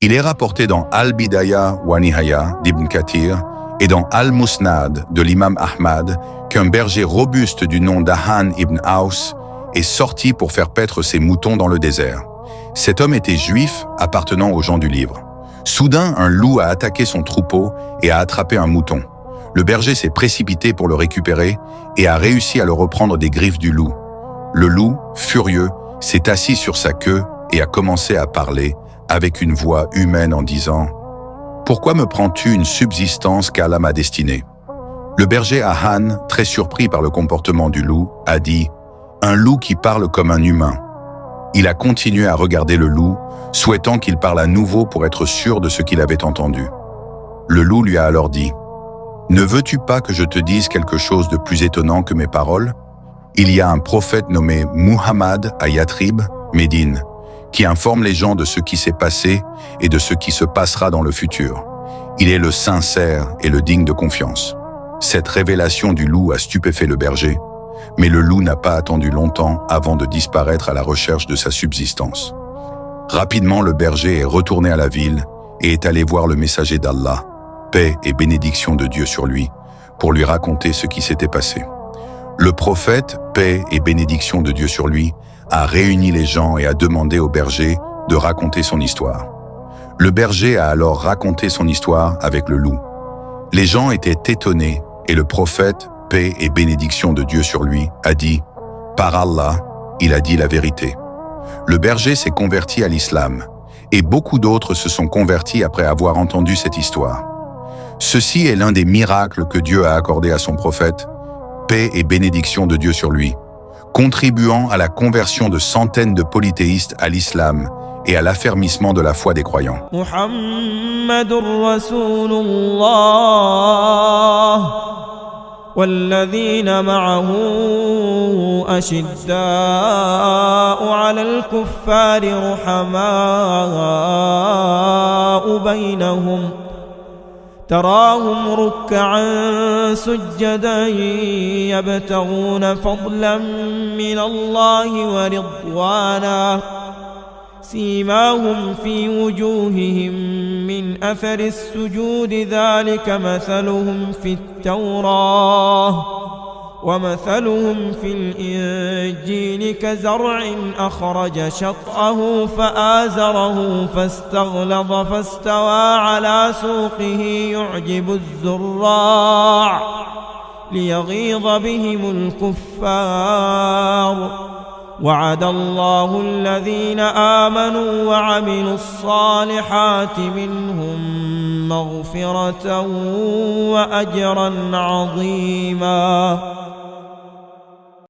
Il est rapporté dans Al-Bidaya wa Nihaya d'Ibn Kathir et dans Al-Musnad de l'imam Ahmad qu'un berger robuste du nom d'Ahan ibn Aus est sorti pour faire paître ses moutons dans le désert. Cet homme était juif appartenant aux gens du livre. Soudain, un loup a attaqué son troupeau et a attrapé un mouton. Le berger s'est précipité pour le récupérer et a réussi à le reprendre des griffes du loup. Le loup, furieux, s'est assis sur sa queue et a commencé à parler avec une voix humaine en disant « Pourquoi me prends-tu une subsistance qu'Allah m'a destinée ?» Le berger Ahan, très surpris par le comportement du loup, a dit « Un loup qui parle comme un humain ». Il a continué à regarder le loup, souhaitant qu'il parle à nouveau pour être sûr de ce qu'il avait entendu. Le loup lui a alors dit « Ne veux-tu pas que je te dise quelque chose de plus étonnant que mes paroles ? Il y a un prophète nommé Muhammad à Yatrib, Médine, qui informe les gens de ce qui s'est passé et de ce qui se passera dans le futur. Il est le sincère et le digne de confiance. » Cette révélation du loup a stupéfait le berger, mais le loup n'a pas attendu longtemps avant de disparaître à la recherche de sa subsistance. Rapidement, le berger est retourné à la ville et est allé voir le messager d'Allah, paix et bénédiction de Dieu sur lui, pour lui raconter ce qui s'était passé. Le prophète, paix et bénédiction de Dieu sur lui, a réuni les gens et a demandé au berger de raconter son histoire. Le berger a alors raconté son histoire avec le loup. Les gens étaient étonnés et le prophète, paix et bénédiction de Dieu sur lui, a dit « Par Allah, il a dit la vérité ». Le berger s'est converti à l'islam et beaucoup d'autres se sont convertis après avoir entendu cette histoire. Ceci est l'un des miracles que Dieu a accordé à son prophète, paix et bénédiction de Dieu sur lui, contribuant à la conversion de centaines de polythéistes à l'islam et à l'affermissement de la foi des croyants. Muhammadur Rasulullah والذين معه أشداء على الكفار رحماء بينهم تراهم ركعا سجدا يبتغون فضلا من الله ورضوانا سيماهم في وجوههم من أثر السجود ذلك مثلهم في التوراة ومثلهم في الإنجيل كزرع أخرج شطأه فآزره فاستغلظ فاستوى على سوقه يعجب الزراع ليغيظ بهم الكفار وعد الله الذين آمنوا وعملوا الصالحات منهم مغفرة وأجرا عظيما